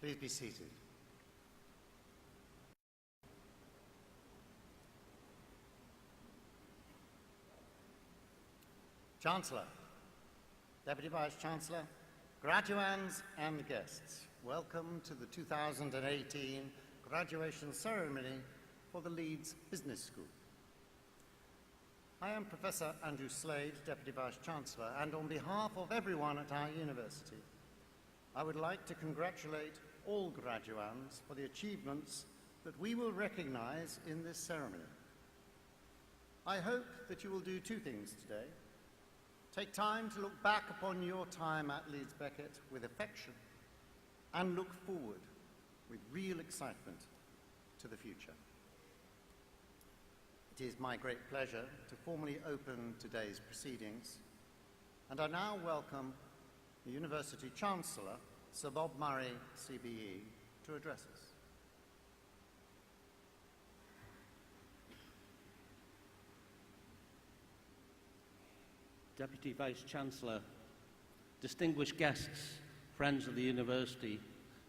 Please be seated. Chancellor, Deputy Vice-Chancellor, graduands and guests, welcome to the 2018 graduation ceremony for the Leeds Business School. I am Professor Andrew Slade, Deputy Vice-Chancellor, and on behalf of everyone at our university, I would like to congratulate all graduands for the achievements that we will recognise in this ceremony. I hope that you will do two things today. Take time to look back upon your time at Leeds Beckett with affection and look forward with real excitement to the future. It is my great pleasure to formally open today's proceedings, and I now welcome the University Chancellor, Sir Bob Murray, CBE, to address us. Deputy Vice-Chancellor, distinguished guests, friends of the university,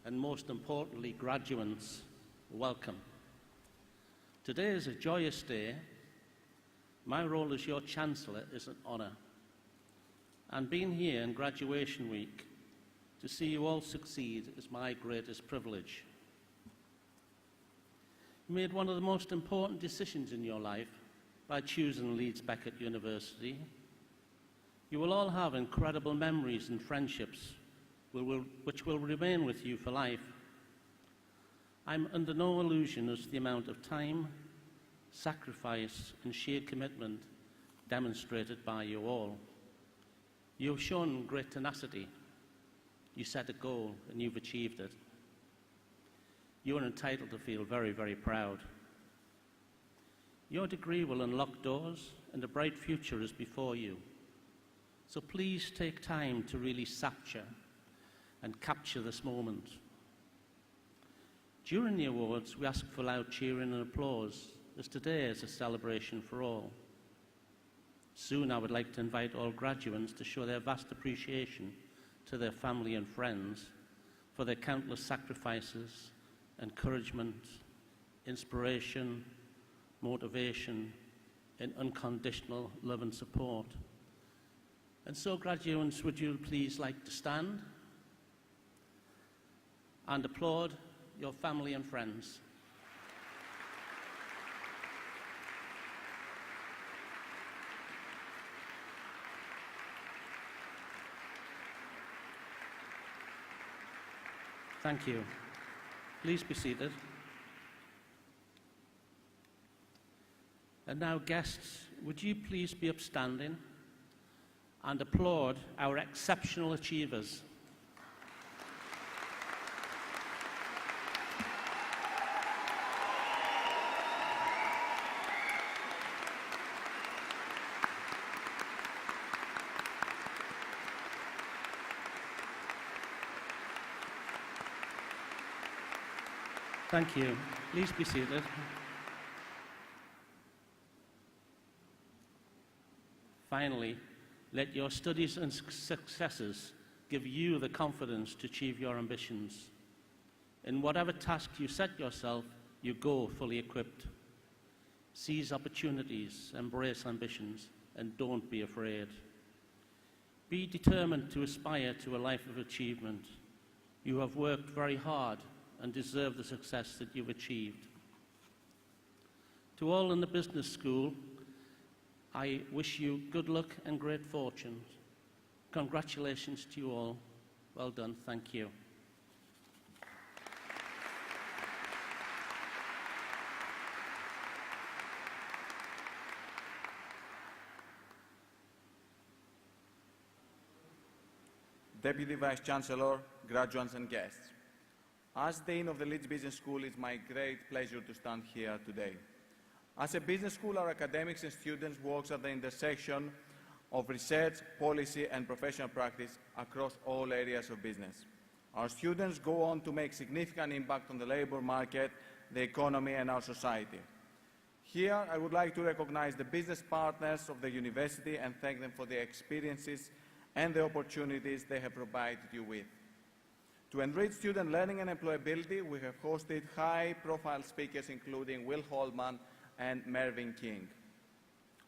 and most importantly, graduates, welcome. Today is a joyous day. My role as your Chancellor is an honour. And being here in graduation week to see you all succeed is my greatest privilege. You made one of the most important decisions in your life by choosing Leeds Beckett University. You will all have incredible memories and friendships which will remain with you for life. I'm under no illusion as to the amount of time, sacrifice and sheer commitment demonstrated by you all. You've shown great tenacity. You set a goal and you've achieved it. You are entitled to feel very, very proud. Your degree will unlock doors and a bright future is before you. So please take time to really and capture this moment. During the awards, we ask for loud cheering and applause, as today is a celebration for all. Soon I would like to invite all graduates to show their vast appreciation to their family and friends for their countless sacrifices, encouragement, inspiration, motivation, and unconditional love and support. And so, graduates, would you please like to stand and applaud your family and friends. Thank you. Please be seated. And now, guests, would you please be upstanding and applaud our exceptional achievers. Thank you. Please be seated. Finally, let your studies and successes give you the confidence to achieve your ambitions. In whatever task you set yourself, you go fully equipped. Seize opportunities, embrace ambitions, and don't be afraid. Be determined to aspire to a life of achievement. You have worked very hard and deserve the success that you've achieved. To all in the business school, I wish you good luck and great fortune. Congratulations to you all. Well done. Thank you. Deputy Vice-Chancellor, graduates and guests. As Dean of the Leeds Business School, it's my great pleasure to stand here today. As a business school, our academics and students work at the intersection of research, policy and professional practice across all areas of business. Our students go on to make significant impact on the labour market, the economy and our society. Here, I would like to recognise the business partners of the university and thank them for the experiences and the opportunities they have provided you with. To enrich student learning and employability, we have hosted high-profile speakers including Will Holman and Mervyn King.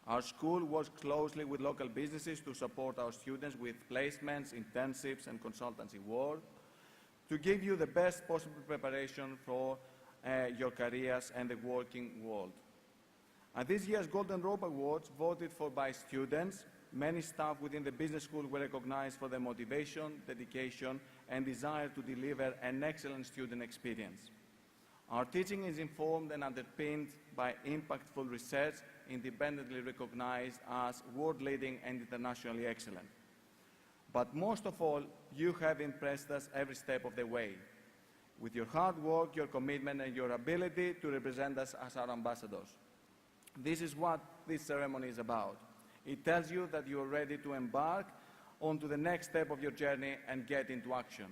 Our school works closely with local businesses to support our students with placements, internships, and consultancy work to give you the best possible preparation for your careers and the working world. At this year's Golden Rope Awards, voted for by students, many staff within the business school were recognized for their motivation, dedication, and desire to deliver an excellent student experience. Our teaching is informed and underpinned by impactful research, independently recognized as world-leading and internationally excellent. But most of all, you have impressed us every step of the way, with your hard work, your commitment, and your ability to represent us as our ambassadors. This is what this ceremony is about. It tells you that you are ready to embark onto the next step of your journey and get into action.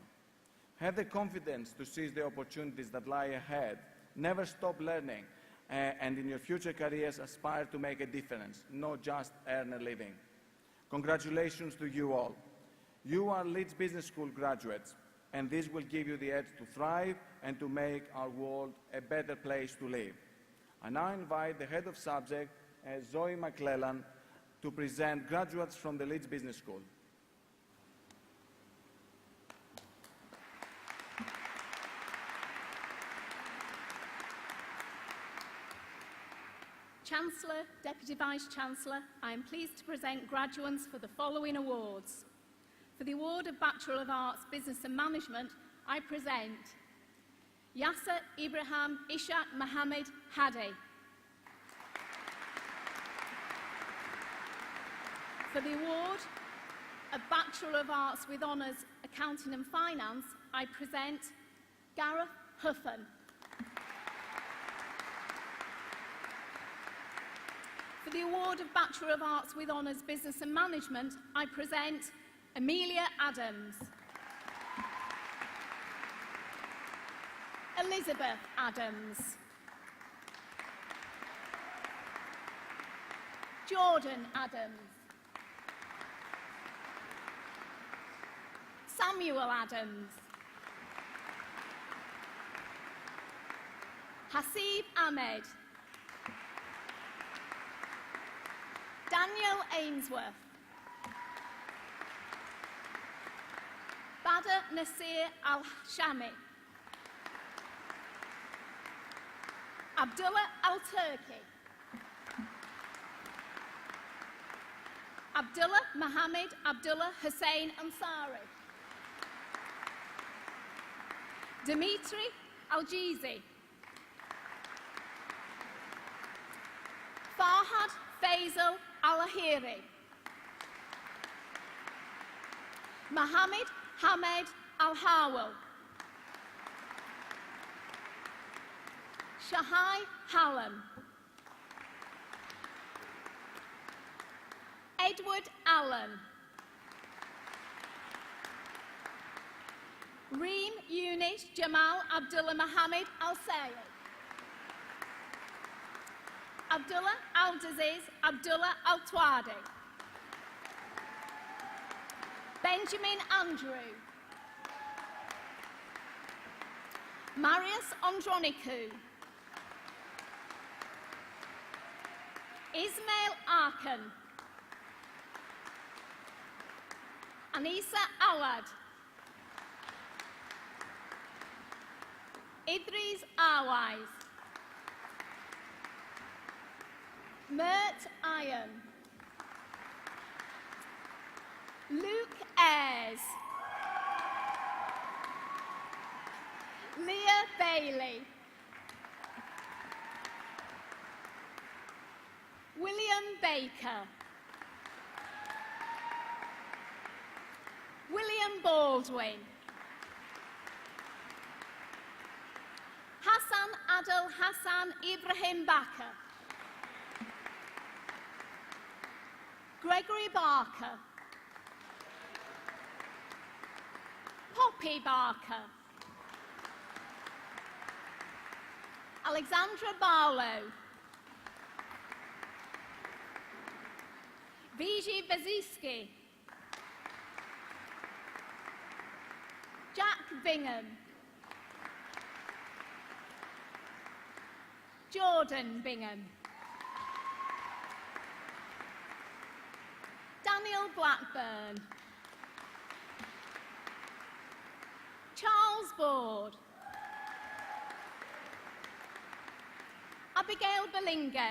Have the confidence to seize the opportunities that lie ahead. Never stop learning, and in your future careers aspire to make a difference, not just earn a living. Congratulations to you all. You are Leeds Business School graduates, and this will give you the edge to thrive and to make our world a better place to live. I now invite the head of subject, Zoe McClellan, to present graduates from the Leeds Business School. Chancellor, Deputy Vice-Chancellor, I am pleased to present graduates for the following awards. For the award of Bachelor of Arts, Business and Management, I present Yasser Ibrahim Ishaq Mohammed Hadi. For the award of Bachelor of Arts with Honours, Accounting and Finance, I present Gareth Huffan. For the award of Bachelor of Arts with Honours, Business and Management, I present Amelia Adams. Elizabeth Adams. Jordan Adams. Samuel Adams. Hasib Ahmed. Daniel Ainsworth. Badr Nasir Al-Shami. Abdullah Al-Turki. Abdullah Mohammed Abdullah Hussein Ansari. Dimitri Al-Jizi. Farhad Faisal Al-Ahiri. Mohammed Hamed Al-Hawal. Shahai Hallam. Edward Allen. Reem Yunis Jamal Abdullah Mohammed Al-Sayed. Abdullah Al-Aziz Abdullah Al-Twadi. Benjamin Andrew. Marius Andronikou. Ismail Arkan. Anisa Awad. Idris Awais. Mert Iron. Luke Ayres. Leah Bailey. William Baker. William Baldwin. Hassan Adel Hassan Ibrahim Bakr. Gregory Barker. Poppy Barker. Alexandra Barlow. Vijay Baziski. Jack Bingham. Jordan Bingham. Daniel Blackburn. Charles Board. Abigail Belingo.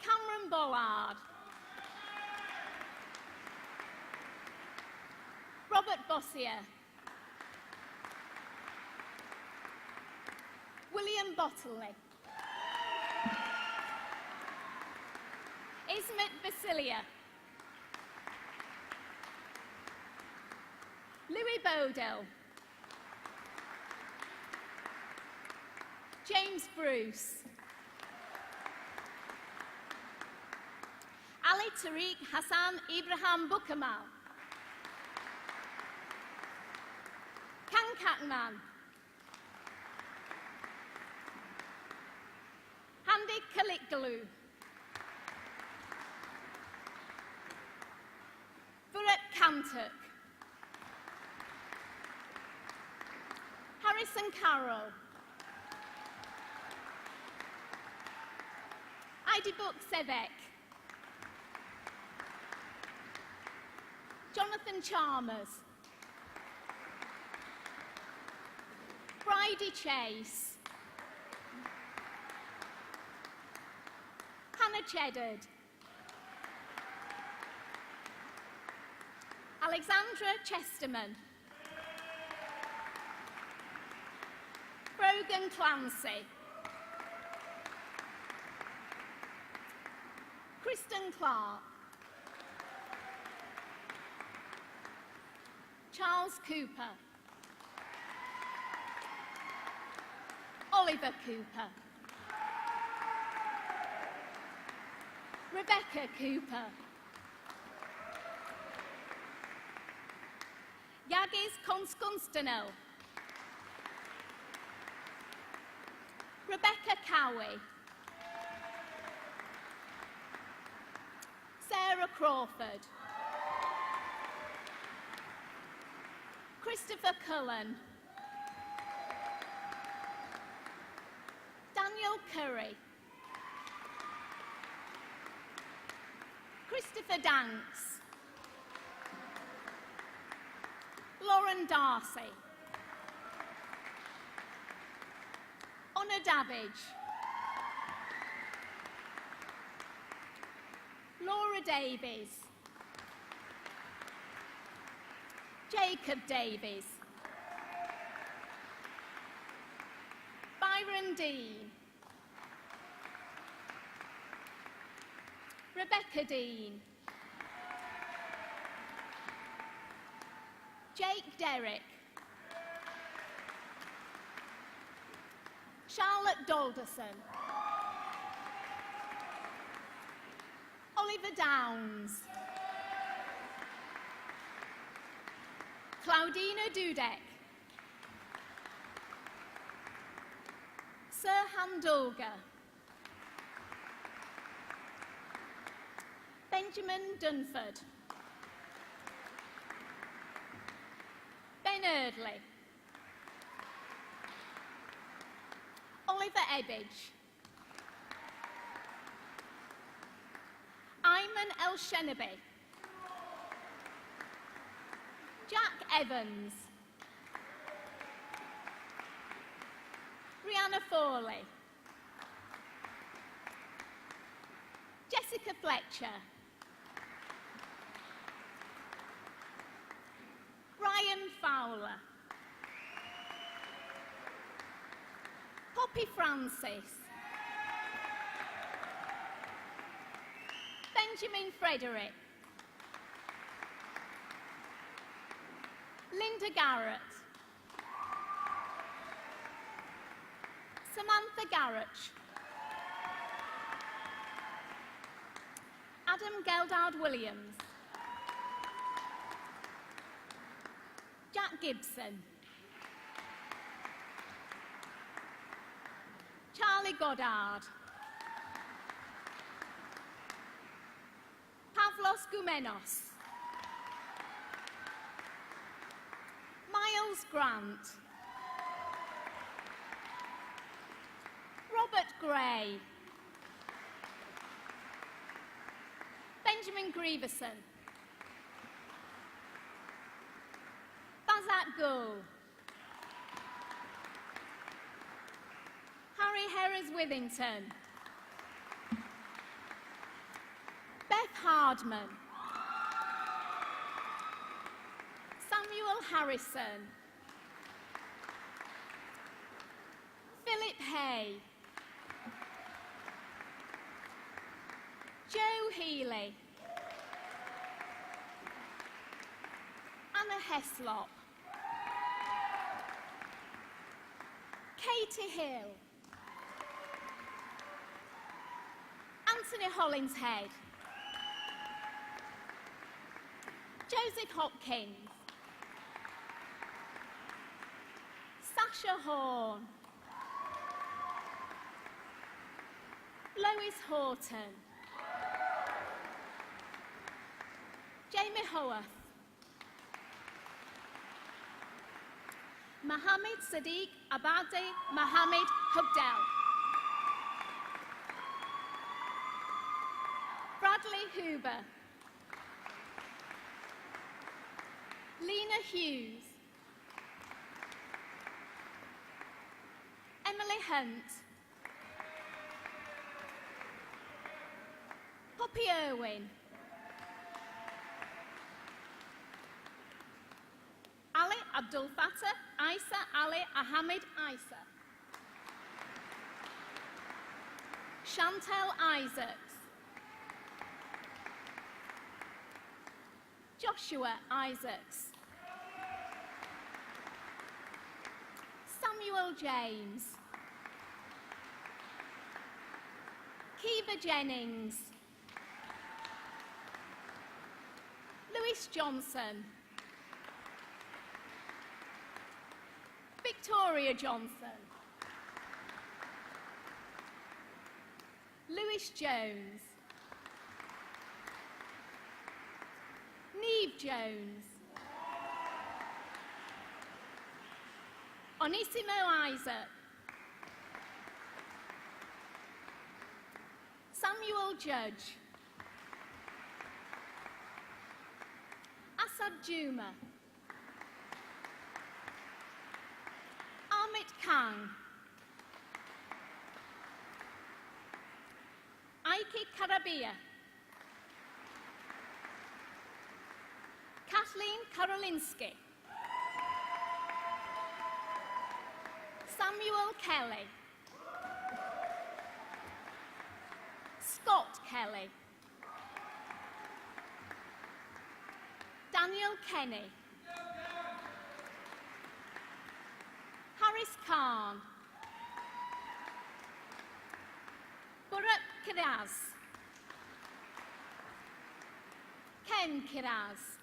Cameron Bollard. Robert Bossier. William Bottley. Ismet Basilia. Louis Bodell. James Bruce. Ali Tariq Hassan Ibrahim Bukamal. Kang Katman. Handy Kalikgalu. Burak Kantuk. Harrison Carroll. Idibuk Sevek. Jonathan Chalmers. Bridie Chase. Hannah Cheddard. Alexandra Chesterman. Brogan Clancy. Kristen Clark. Charles Cooper. Oliver Cooper. Rebecca Cooper. Yagis Konstantinov. Rebecca Cowie. Sarah Crawford. Christopher Cullen. Daniel Curry. Christopher Danks. Lauren Darcy. Honor Davidge. Laura Davies. Jacob Davies. Byron Dean. Rebecca Dean. Jake Derrick. Charlotte Dalderson. Oliver Downs. Claudina Dudek. Sirhan Dulga. Benjamin Dunford. Ben Eardley. Oliver Ebbage. Ayman El Shenabi. Jack Evans. Rihanna Forley. Jessica Fletcher. Ryan Fowler. Poppy Francis. Benjamin Frederick. Linda Garrett. Samantha Garrett. Adam Geldard Williams. Jack Gibson. Charlie Goddard. Pavlos Goumenos. Giles Grant, Robert Gray, Benjamin Grieverson, Bazat Gull, Harry Harris-Withington, Beth Hardman, Samuel Harrison, Philip Hay, Joe Healy, Anna Heslop, Katie Hill, Anthony Hollinshead, Joseph Hopkins, Sasha Horn, Lois Horton, Jamie Howarth, Mohammed Sadiq Abadi Mohammed Hubdel, Bradley Huber, Lena Hughes, Emily Hunt, Poppy Irwin, Ali Abdul Fattah Isa Ali Ahmed Isa, Chantel Isaacs, Joshua Isaacs, Samuel James, Kiva Jennings, Louis Johnson, Victoria Johnson, Louis Jones, Neve Jones, Onisimo Isaac, Samuel Judge, Asad Juma, Amit Kang, Aiki Karabia, Kathleen Karolinsky, Samuel Kelly, Scott Kelly, Daniel Kenny, Harris Khan, Burak Kiraz, Ken Kiraz.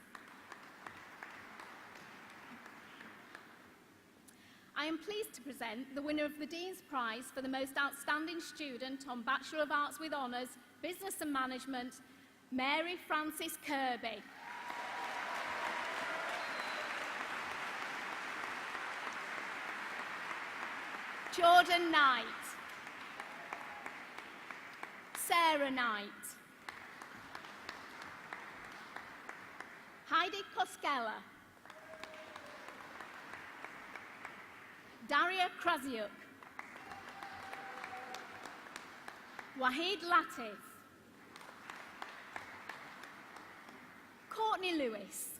I am pleased to present the winner of the Dean's Prize for the Most Outstanding Student on Bachelor of Arts with Honours, Business and Management, Mary Frances Kirby. Jordan Knight, Sarah Knight, Heidi Koskela, Daria Krasiuk, Wahid Latif, Courtney Lewis,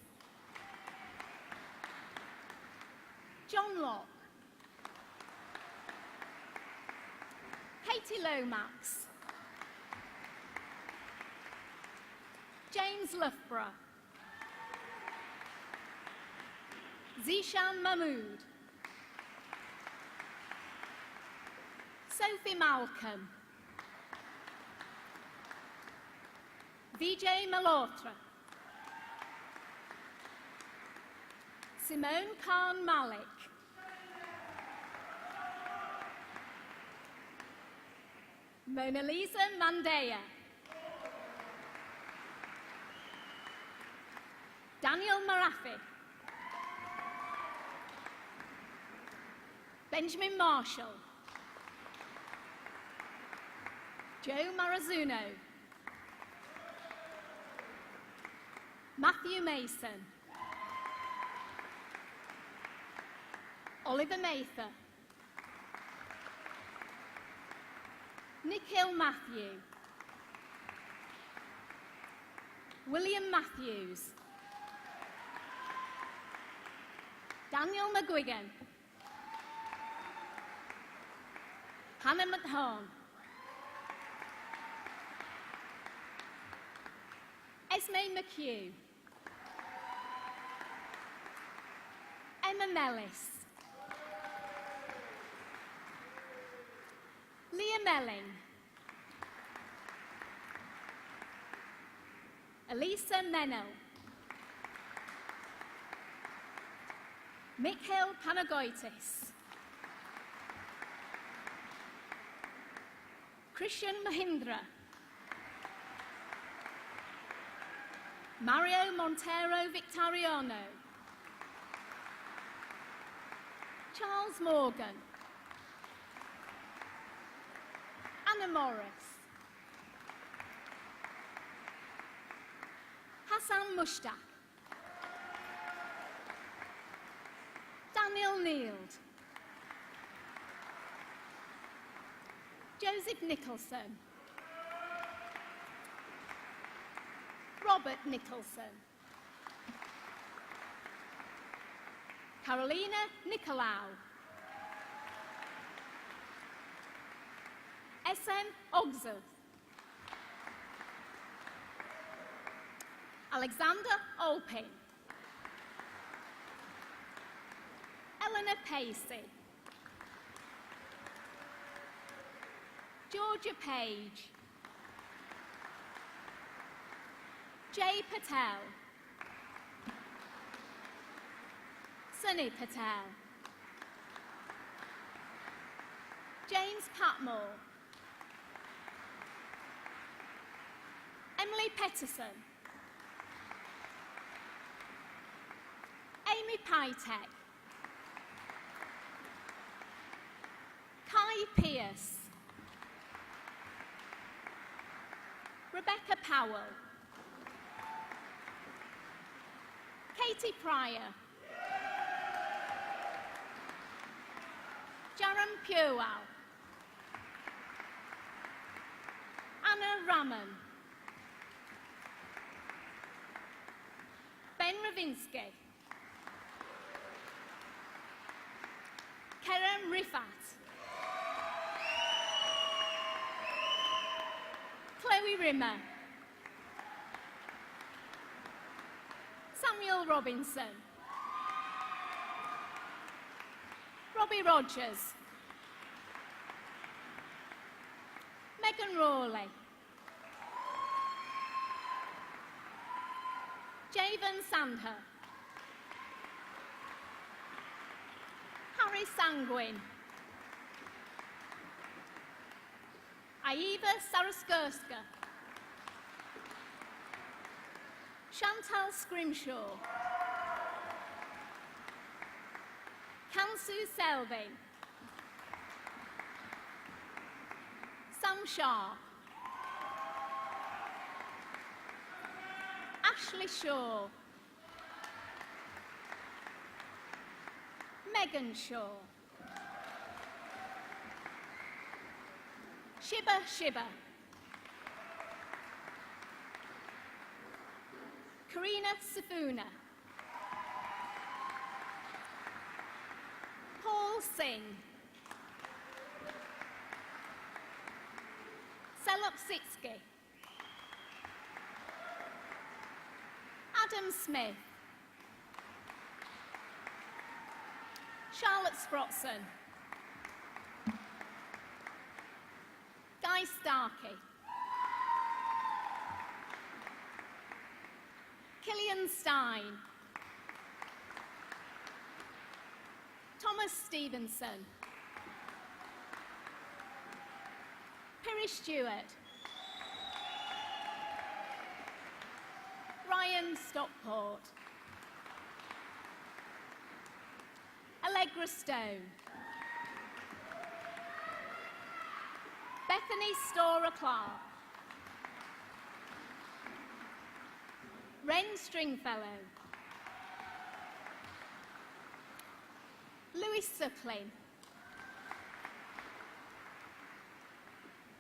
John Locke, Katie Lomax, James Loughborough, Zishan Mahmood, Sophie Malcolm, Vijay Malhotra, Simone Khan Malik, Mona Lisa Mandea, Daniel Marafi, Benjamin Marshall, Joe Marazzuno, Matthew Mason, Oliver Mather, Nikhil Matthew, William Matthews, Daniel McGuigan, Hannah McHone, Esme McHugh, Emma Mellis, Leah Melling, Elisa Menel, Mikhail Panagoitis, Christian Mahindra, Mario Montero Victoriano, Charles Morgan, Anna Morris, Hassan Mushtaq, Daniel Neild, Joseph Nicholson, Robert Nicholson, Carolina Nicolau, SM Ogzov, Alexander Olpin, Eleanor Pacey, Georgia Page, Jay Patel, Sunny Patel, James Patmore, Emily Peterson, Amy Pytek, Kai Pierce, Rebecca Powell, Katie Pryor, Jaram Purewal, Anna Raman, Ben Ravinsky, Kerem Rifat, Chloe Rimmer, Samuel Robinson, Robbie Rogers, Megan Rawley, Javen Sandher, Harry Sanguin, Aiva Saraskurska, Chantal Scrimshaw, Kansu Selvin, Sam Sharp, Ashley Shaw, Megan Shaw, Shiba, Karina Sifuna, Paul Singh, Selok Sitsky, Adam Smith, Charlotte Sprotson, Guy Starkey, Killian Stein, Thomas Stevenson, Perry Stewart, Ryan Stockport, Allegra Stone, Bethany Storer Clark. Ren Stringfellow. Louis Suckling.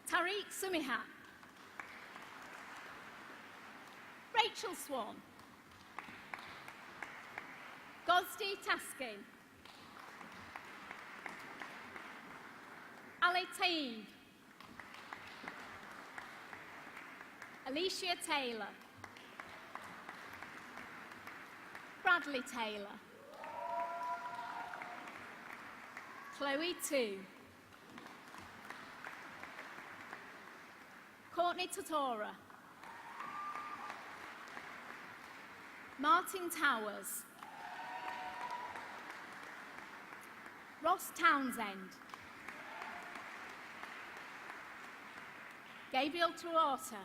Tariq Sumihat. Rachel Swan. Gosdi Taskin. Ali Taib. Alicia Taylor. Bradley Taylor. Chloe Tu. Courtney Totora. Martin Towers. Ross Townsend. Gabriel Tuata.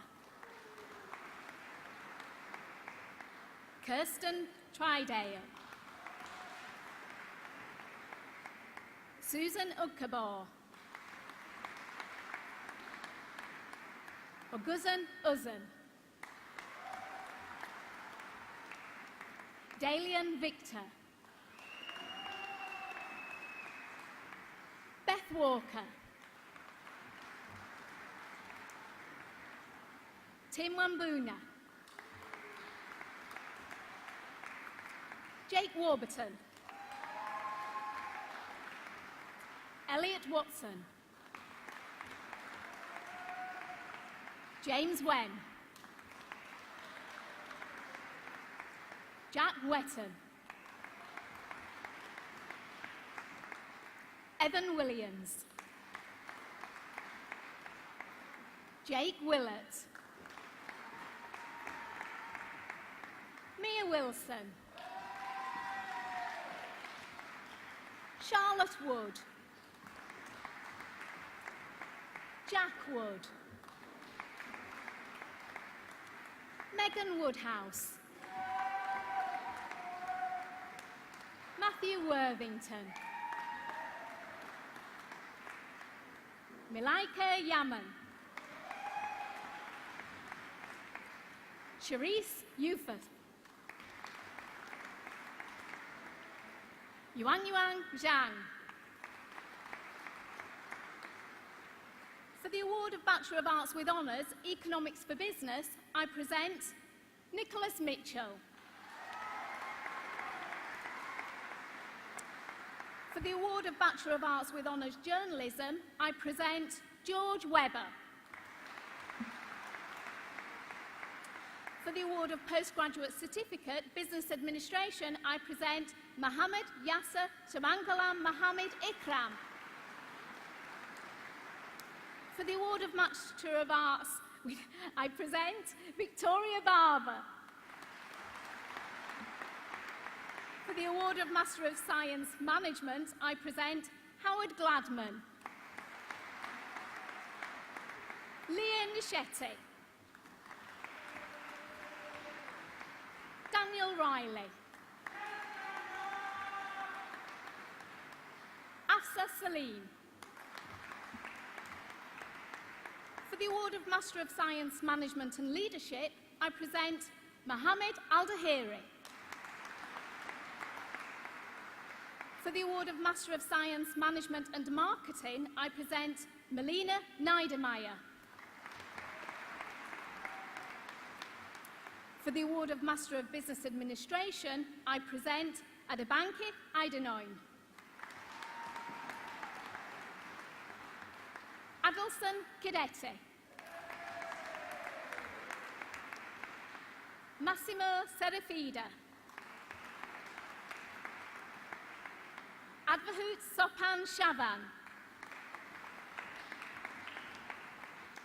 Kirsten Tridale. Susan Ukabor. Oguzan Uzan. Dalian Victor. Beth Walker. Tim Wambuna. Jake Warburton. Elliot Watson. James Wen. Jack Wetton. Evan Williams. Jake Willett. Mia Wilson. Charlotte Wood. Jack Wood. Megan Woodhouse. Matthew Worthington. Milaika Yaman. Charisse Yufus. Yuan Zhang. For the award of Bachelor of Arts with Honours, Economics for Business, I present Nicholas Mitchell. For the award of Bachelor of Arts with Honours Journalism, I present George Webber. For the award of Postgraduate Certificate, Business Administration, I present Mohammed Yasser Tamangalam Mohammed Ikram. For the award of Master of Arts, I present Victoria Barber. For the award of Master of Science Management, I present Howard Gladman. Leah Nichetti. Daniel Riley. Afsa Salim. For the award of Master of Science Management and Leadership, I present Mohammed Al-Dahiri. For the award of Master of Science Management and Marketing, I present Melina Niedermeyer. For the award of Master of Business Administration, I present Adebanki Idenoin. Adelson Kidete. Massimo Serafida. Advahut Sopan Shavan.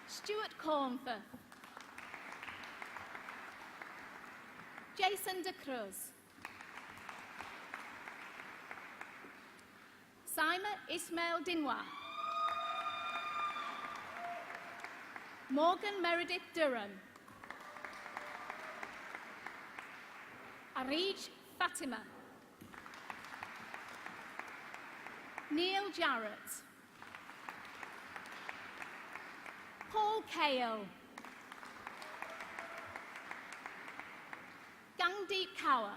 Stuart Cornforth. Jason De Cruz. Simon Ismail Dinwa. Morgan Meredith Durham. Arij Fatima. Neil Jarrett. Paul Kale, Gangdeep Kaur,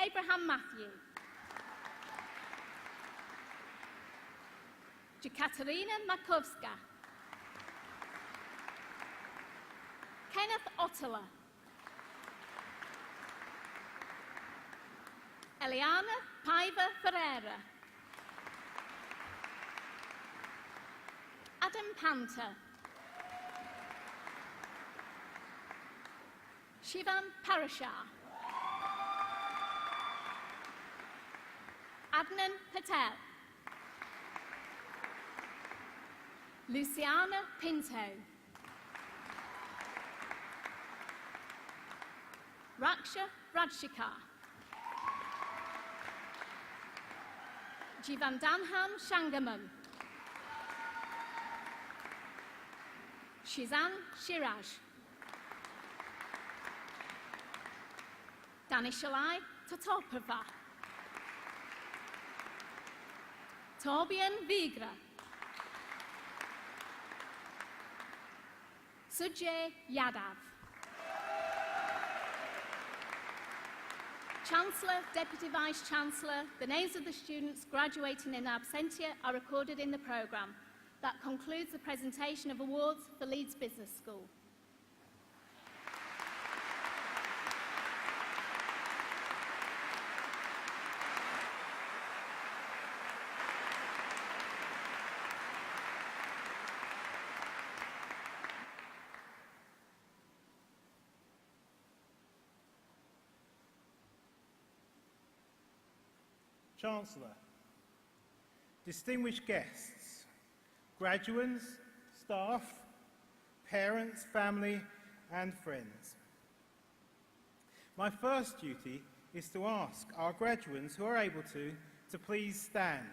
Abraham Matthew, Jekaterina Makowska, Kenneth Ottler, Eliana Paiva Ferreira, Adam Panther, Shivam Parashar, Adnan Patel, Luciana Pinto, Raksha Rajshikar, Jivandanham Shangamam, Shizan Shiraj, Danishalai Totopava, Torbjörn Vigra, Sujay Yadav, Chancellor, Deputy Vice-Chancellor, the names of the students graduating in absentia are recorded in the programme. That concludes the presentation of awards for Leeds Business School. Chancellor, distinguished guests, graduates, staff, parents, family and friends. My first duty is to ask our graduates who are able to please stand.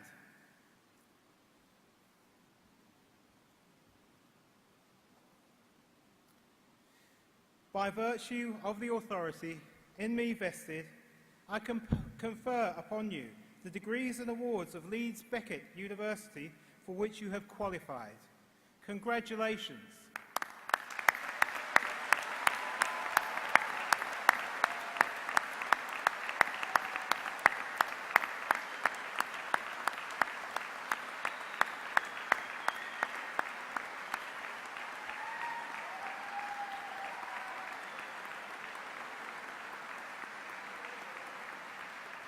By virtue of the authority in me vested, I confer upon you the degrees and awards of Leeds Beckett University for which you have qualified. Congratulations.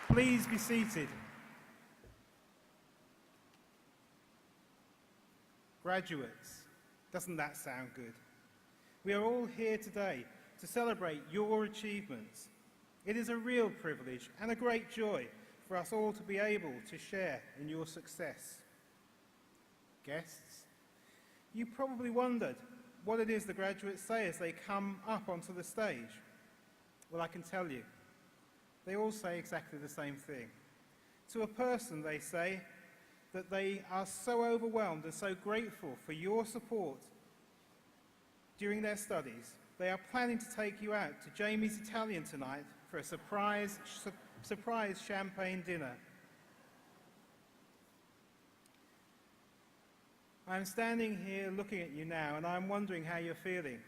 Please be seated. Graduates, doesn't that sound good? We are all here today to celebrate your achievements. It is a real privilege and a great joy for us all to be able to share in your success. Guests, you probably wondered what it is the graduates say as they come up onto the stage. Well, I can tell you. They all say exactly the same thing. To a person, they say that they are so overwhelmed and so grateful for your support during their studies, they are planning to take you out to Jamie's Italian tonight for a surprise champagne dinner. I'm standing here looking at you now and I'm wondering how you're feeling.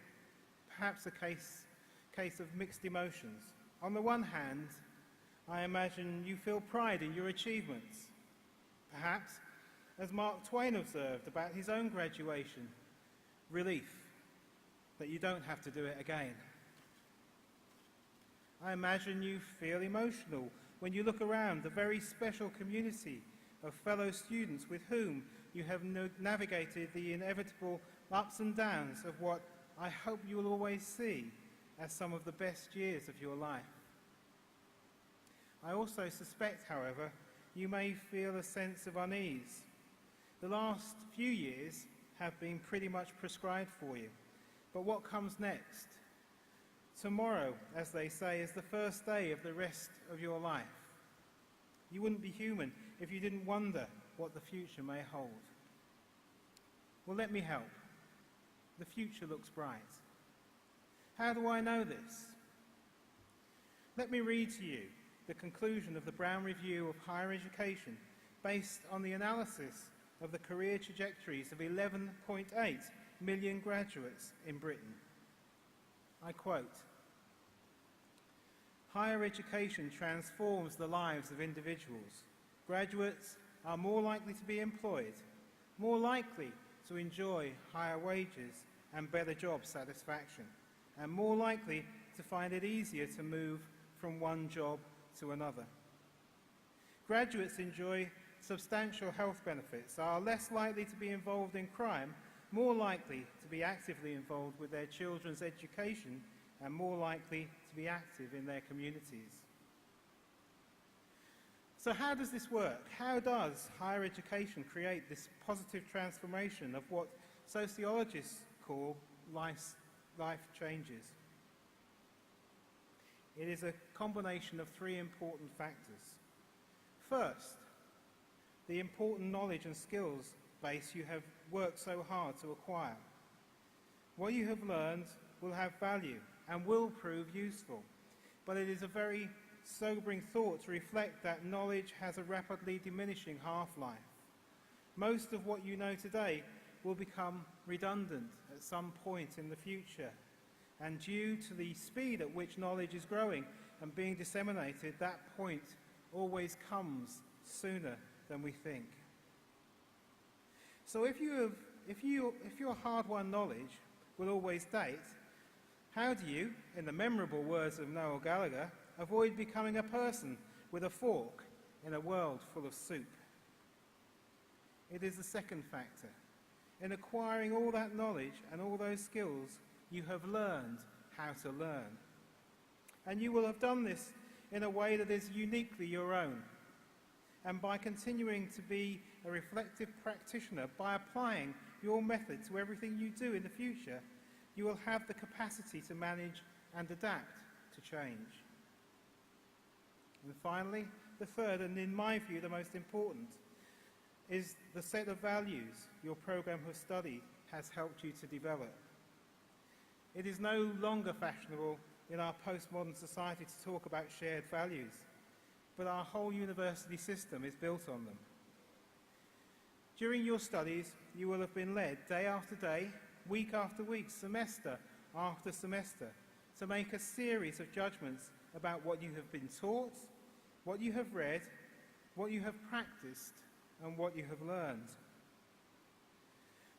Perhaps a case of mixed emotions. On the one hand, I imagine you feel pride in your achievements. Perhaps, as Mark Twain observed about his own graduation, relief that you don't have to do it again. I imagine you feel emotional when you look around the very special community of fellow students with whom you have navigated the inevitable ups and downs of what I hope you will always see as some of the best years of your life. I also suspect, however, you may feel a sense of unease. The last few years have been pretty much prescribed for you. But what comes next? Tomorrow, as they say, is the first day of the rest of your life. You wouldn't be human if you didn't wonder what the future may hold. Well, let me help. The future looks bright. How do I know this? Let me read to you the conclusion of the Brown Review of Higher Education based on the analysis of the career trajectories of 11.8 million graduates in Britain. I quote, "Higher education transforms the lives of individuals. Graduates are more likely to be employed, more likely to enjoy higher wages and better job satisfaction, and more likely to find it easier to move from one job to another. Graduates enjoy substantial health benefits, are less likely to be involved in crime, more likely to be actively involved with their children's education, and more likely to be active in their communities." So how does this work? How does higher education create this positive transformation of what sociologists call life changes? It is a combination of three important factors. First, the important knowledge and skills base you have worked so hard to acquire. What you have learned will have value and will prove useful, but it is a very sobering thought to reflect that knowledge has a rapidly diminishing half-life. Most of what you know today will become redundant at some point in the future, and due to the speed at which knowledge is growing and being disseminated, that point always comes sooner than we think. So if your hard-won knowledge will always date, how do you, in the memorable words of Noel Gallagher, avoid becoming a person with a fork in a world full of soup? It is the second factor. In acquiring all that knowledge and all those skills, you have learned how to learn. And you will have done this in a way that is uniquely your own. And by continuing to be a reflective practitioner, by applying your method to everything you do in the future, you will have the capacity to manage and adapt to change. And finally, the third, and in my view the most important, is the set of values your program of study has helped you to develop. It is no longer fashionable in our postmodern society to talk about shared values, but our whole university system is built on them. During your studies, you will have been led day after day, week after week, semester after semester, to make a series of judgments about what you have been taught, what you have read, what you have practiced, and what you have learned.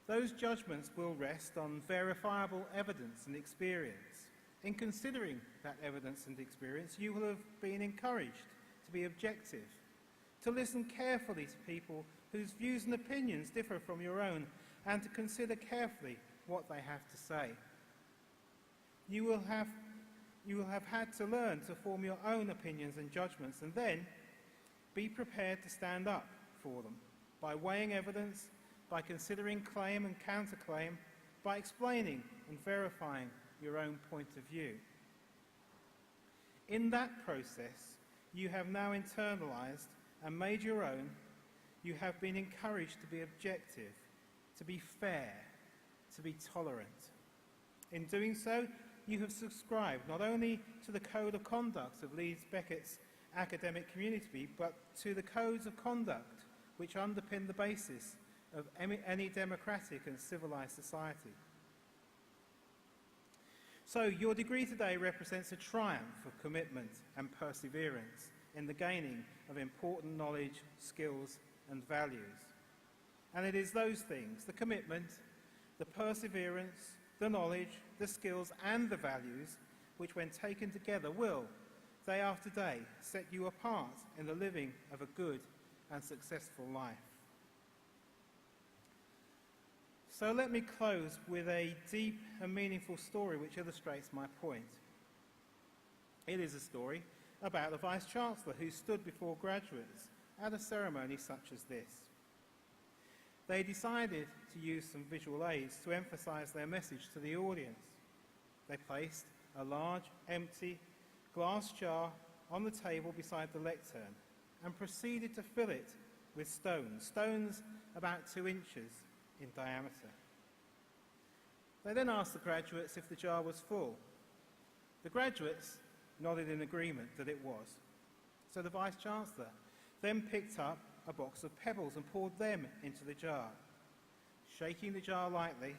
Those judgments will rest on verifiable evidence and experience. In considering that evidence and experience, you will have been encouraged to be objective, to listen carefully to people whose views and opinions differ from your own, and to consider carefully what they have to say. You will have had to learn to form your own opinions and judgments, and then be prepared to stand up for them by weighing evidence, by considering claim and counterclaim, by explaining and verifying your own point of view. In that process, you have now internalized and made your own. You have been encouraged to be objective, to be fair, to be tolerant. In doing so, you have subscribed not only to the code of conduct of Leeds Beckett's academic community, but to the codes of conduct which underpin the basis of any democratic and civilized society. So your degree today represents a triumph of commitment and perseverance in the gaining of important knowledge, skills, and values. And it is those things, the commitment, the perseverance, the knowledge, the skills, and the values, which when taken together will, day after day, set you apart in the living of a good and successful life. So let me close with a deep and meaningful story which illustrates my point. It is a story about the Vice-Chancellor who stood before graduates at a ceremony such as this. They decided to use some visual aids to emphasize their message to the audience. They placed a large, empty glass jar on the table beside the lectern and proceeded to fill it with stones about 2 inches in diameter. They then asked the graduates if the jar was full. The graduates nodded in agreement that it was. So the Vice-Chancellor then picked up a box of pebbles and poured them into the jar. Shaking the jar lightly,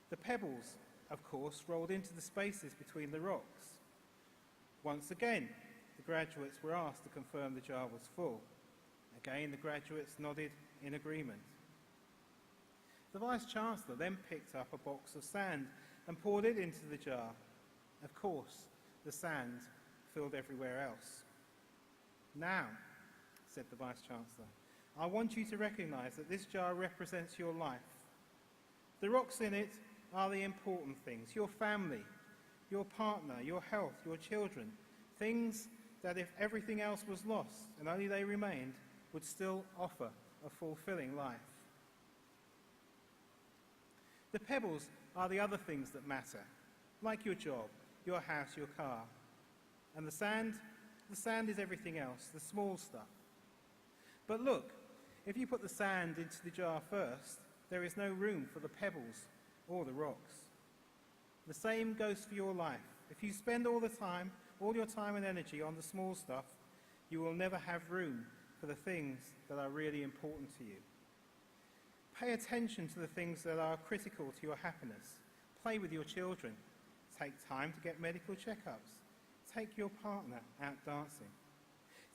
the pebbles, of course, rolled into the spaces between the rocks. Once again, the graduates were asked to confirm the jar was full. Again, the graduates nodded in agreement. The Vice-Chancellor then picked up a box of sand and poured it into the jar. Of course, the sand filled everywhere else. Now, said the Vice-Chancellor, I want you to recognise that this jar represents your life. The rocks in it are the important things, your family, your partner, your health, your children, things that if everything else was lost and only they remained, would still offer a fulfilling life. The pebbles are the other things that matter, like your job, your house, your car. And the sand is everything else, the small stuff. But look, if you put the sand into the jar first, there is no room for the pebbles or the rocks. The same goes for your life. If you spend all your time and energy on the small stuff, you will never have room for the things that are really important to you. Pay attention to the things that are critical to your happiness. Play with your children. Take time to get medical checkups. Take your partner out dancing.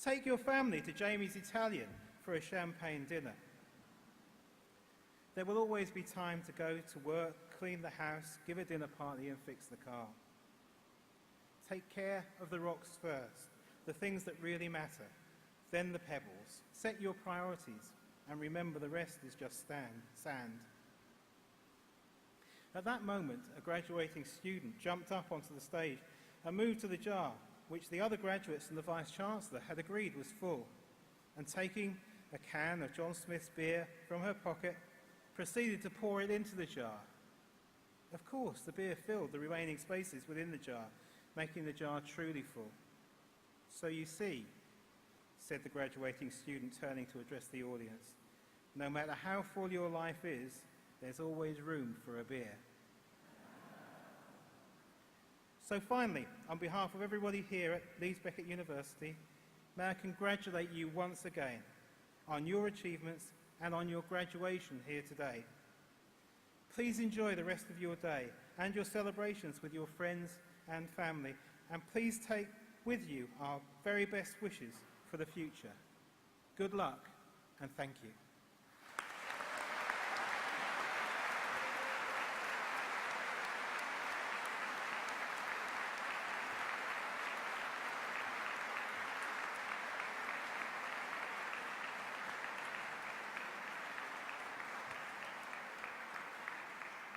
Take your family to Jamie's Italian for a champagne dinner. There will always be time to go to work, clean the house, give a dinner party and fix the car. Take care of the rocks first, the things that really matter, then the pebbles. Set your priorities and remember the rest is just sand. At that moment, a graduating student jumped up onto the stage and moved to the jar, which the other graduates and the Vice-Chancellor had agreed was full, and taking a can of John Smith's beer from her pocket, proceeded to pour it into the jar. Of course, the beer filled the remaining spaces within the jar, making the jar truly full. So you see, said the graduating student, turning to address the audience, no matter how full your life is, there's always room for a beer. So finally, on behalf of everybody here at Leeds Beckett University, may I congratulate you once again on your achievements and on your graduation here today. Please enjoy the rest of your day and your celebrations with your friends and family, and please take with you our very best wishes for the future. Good luck and thank you.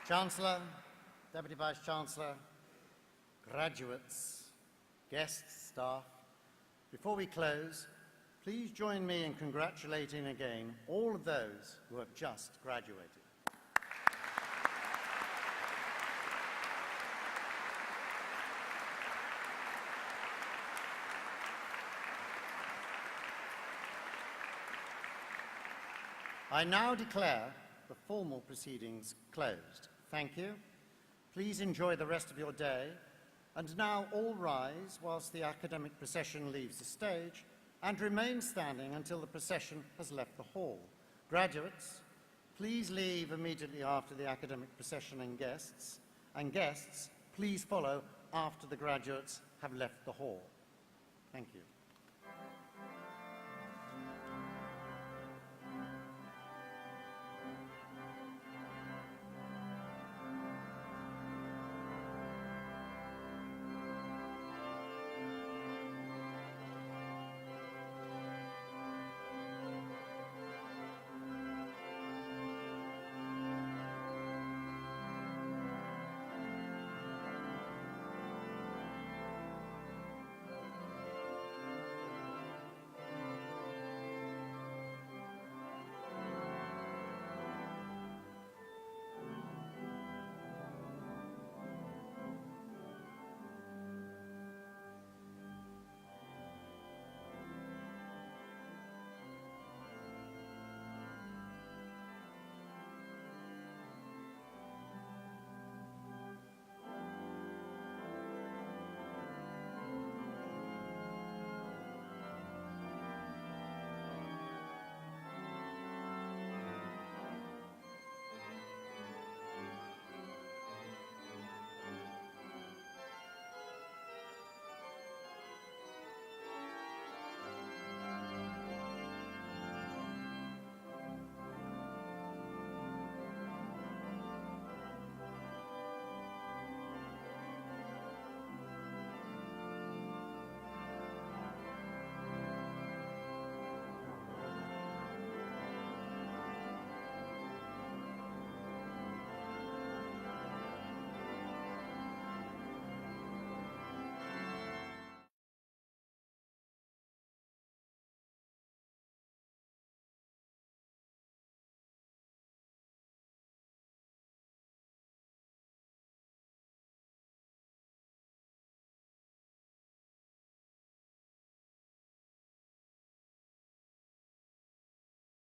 Chancellor, Deputy Vice-Chancellor, graduates, guests, staff, before we close, please join me in congratulating again all of those who have just graduated. I now declare the formal proceedings closed. Thank you. Please enjoy the rest of your day. And now all rise whilst the academic procession leaves the stage and remain standing until the procession has left the hall. Graduates, please leave immediately after the academic procession and guests, please follow after the graduates have left the hall. Thank you.